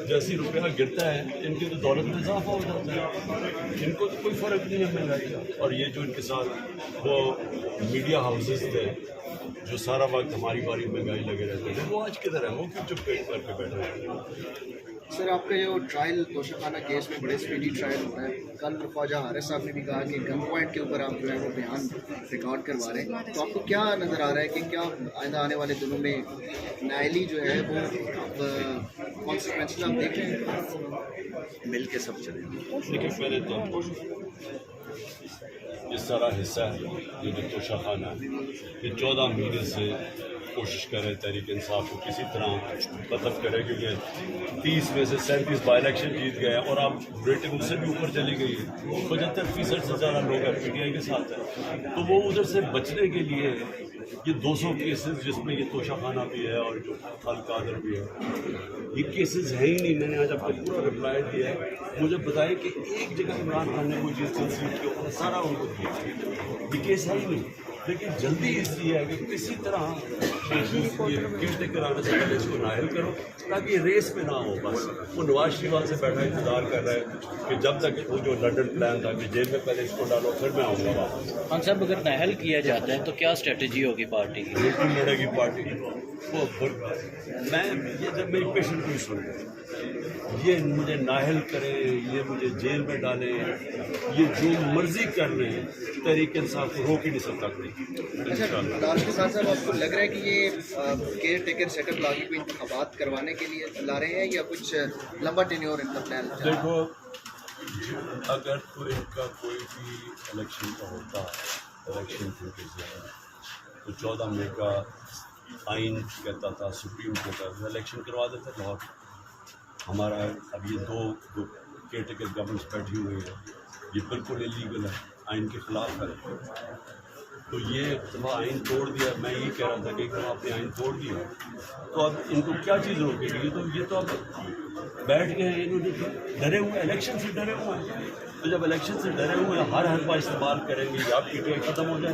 जैसे ही रुपया गिरता है इनकी तो दौलत में इजाफा हो जाता है, इनको तो कोई फ़र्क नहीं है महंगाई का। और ये जो इनके साथ वो मीडिया हाउसेस थे जो सारा वक्त हमारी बारी महंगाई लगे रहते थे, वो आज किधर है? वो क्यों चुप करके बैठे हैं? सर, आपका जो ट्रायल तोशाखाना केस में बड़े स्पीडी ट्रायल होता है, कल ख्वाजा हारिस साहब ने भी कहा कि गन पॉइंट के ऊपर आप जो है वो बयान रिकॉर्ड करवा रहे हैं, तो आपको क्या नज़र आ रहा है कि क्या आइंदा आने वाले दिनों में नायली जो है वो अब कॉन्सिक्वेंसेस आप देख रहे हैं? मिल के सब चले। देखिए, पहले तो ये सारा हिस्सा है ये जो तोशाखाना है, ये 14 महीने से कोशिश कर रहे तहरीक इंसाफ को किसी तरह खत्म करे, क्योंकि 30 में से 37 बाई इलेक्शन जीत गए और आप रेटिंग उससे भी ऊपर चली गई है। 75% से ज़्यादा लोग PTI के साथ हैं, तो वो उधर से बचने के लिए ये 200 केसेस जिसमें ये तोशाखाना भी है और जो अल कादर भी है, ये केसेस है ही नहीं। मैंने आज आपको पूरा रिप्लाई दिया है, मुझे बताएं कि एक जगह इमरान खान ने कोई चीज़ कंसीड की हो, सारा उनको दिया, ये केस है ही नहीं। लेकिन जल्दी इसलिए है कि किसी तरह केयर आने से पहले इसको नायल करो ताकि ये रेस में ना हो। बस वो नवाज शरीफ से बैठा इंतजार कर रहा है कि जब तक वो जो लंदन प्लान था कि जेल में पहले इसको डालो फिर मैं आऊँगा वापस। खान साहब, अगर नाहल किया जाता है तो क्या स्ट्रेटजी होगी पार्टी की? बिल्कुल लड़ेगी पार्टी वो। मैं ये जब मेरी पेशेंट को सुन ये मुझे नाहल करें, ये मुझे जेल में डालें, ये जो मर्जी कर रहे हैं, तहरीक इंसाफ को रोक ही नहीं सकता कोई। अच्छा, दाल के साथ साहब आपको लग रहा है कि ये केयर टेकर सेटअप लागे कोई इंतखाबात करवाने के लिए ला रहे हैं या कुछ लंबा टेन्योर इनका प्लान? देखो, अगर तो इनका कोई भी इलेक्शन का होता इलेक्शन तो 14 मई का आइन कहता था, सुप्रीम कहता था इलेक्शन करवा देते लाहौर। हमारा अब ये दो केयर टेकर गवर्नमेंट्स बैठी हुई है, ये बिल्कुल इलीगल है, आइन के खिलाफ है। तो ये दफ़ा आइन तोड़ दिया। मैं यही कह रहा था कि एक दफ़ा आपने आइन तोड़ दिया तो अब इनको क्या चीज़ रोकेगी? ये तो अब बैठ गए हैं, इन्होंने डरे हुए, इलेक्शन से डरे हुए हैं। तो जब इलेक्शन से डरे हुए हैं, हर हलवा इस्तेमाल करेंगे या PTI ख़त्म हो जाए,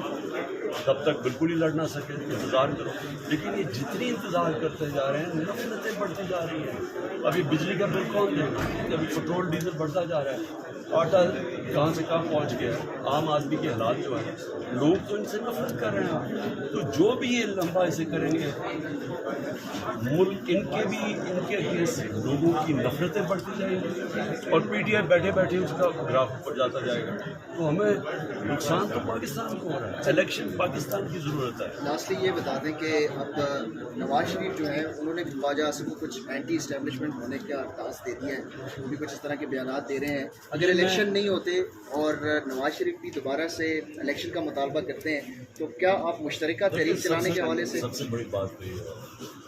तब तक बिल्कुल ही लड़ ना सके, इंतज़ार करो। लेकिन ये जितनी इंतज़ार करते जा रहे हैं, नफरतें बढ़ती जा रही हैं। अभी बिजली का बिल कौन देगा? अभी पेट्रोल डीजल बढ़ता जा रहा है, आटा कहाँ से कहाँ पहुँच गया। आम आदमी के हालात जो है, लोग तो इनसे नफरत कर रहे हैं। तो जो भी ये लंबा ऐसे करेंगे, मुल्क इनके अगेंस्ट लोगों की नफरतें बढ़ती जाएंगी और PTI बैठे बैठे उसका ग्राफ ऊपर जाता जाएगा। तो हमें नुकसान तो पाकिस्तान को हो रहा है, इलेक्शन पाकिस्तान की ज़रूरत है। लास्टली ये बता दें कि अब नवाज शरीफ जो है उन्होंने ख्वाजा आसिफ को कुछ एंटी इस्टेब्लिशमेंट होने का अरदास दे दिया है, वो भी कुछ इस तरह के बयान दे रहे हैं। अगर इलेक्शन नहीं होते और नवाज शरीफ भी दोबारा से इलेक्शन का मुतालबा करते हैं तो क्या आप मुश्तरका तहरीक चलाने के हवाले से? सबसे बड़ी बात तो ये है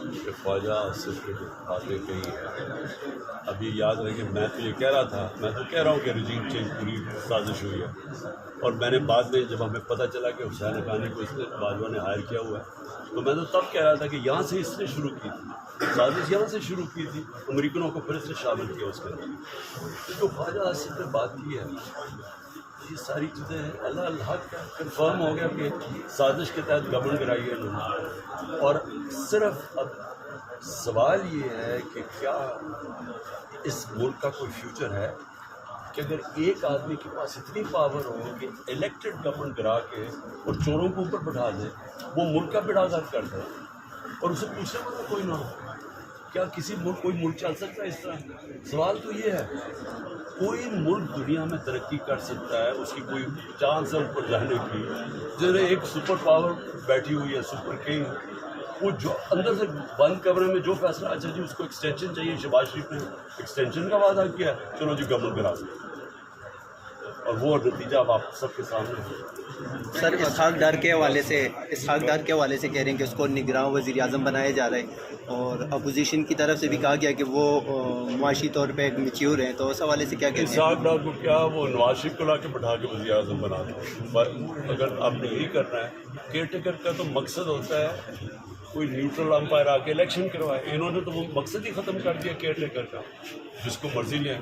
कि ख्वाजा आसिफ की जो बातें कही है, अभी याद रहे कि मैं तो ये कह रहा था, मैं तो कह रहा हूँ कि रजीम चेंज पूरी साजिश हुई है। और मैंने बाद में जब हमें पता चला कि हुसैन हक्कानी को इसने बाजवा ने हायर किया हुआ है, तो मैं तो तब कह रहा था कि यहाँ से इसने शुरू की थी साजिश, यहाँ से शुरू की थी, अमरीकनों को फिर से शामिल किया उसके अंदर। तो ख्वाजा आसिफ ने बात की है, ये सारी चीज़ें अल्लाह कंफर्म हो गया कि साजिश के तहत गवर्नमेंट कराई है इन्होंने। और सिर्फ अब सवाल ये है कि क्या इस मुल्क का कोई फ्यूचर है कि अगर एक आदमी के पास इतनी पावर हो कि इलेक्टेड गवर्नमेंट गिरा के और चोरों को ऊपर बैठा दे, वो मुल्क का बेड़ागर्क कर दे और उसे पूछने वाला कोई ना हो? क्या किसी मुल्क कोई मुल्क चल सकता है इस तरह? सवाल तो ये है, कोई मुल्क दुनिया में तरक्की कर सकता है, उसकी कोई चांस है ऊपर जाने की, जिन्हें एक सुपर पावर बैठी हुई है, सुपर किंग, वो जो अंदर से बंद कमरे में जो फैसला, अच्छा जी उसको एक्सटेंशन चाहिए, शहबाज शरीफ ने एक्सटेंशन का वादा किया, चलो जी गवर्नमेंट करा दो, और वो नतीजा अब आप सबके सामने है। सर, इसहाक डार के हवाले से कह रहे हैं कि उसको निगरान वज़ीर आज़म बनाया जा रहा है और अपोजिशन की तरफ से भी कहा गया कि वो मुआशी तौर पे मैच्योर हैं, तो उस हवाले से क्या कहते हैं? इसहाक डार को क्या वो नवाज शरीफ को ला के बैठा के वज़ीर आज़म बना दो? अगर आपने यही करना है, केयर टेकर का तो मकसद होता है कोई न्यूट्रल अंपायर आके इलेक्शन करवाए। इन्होंने तो वो मकसद ही ख़त्म कर दिया केयर टेकर का, जिसको मर्जी लें।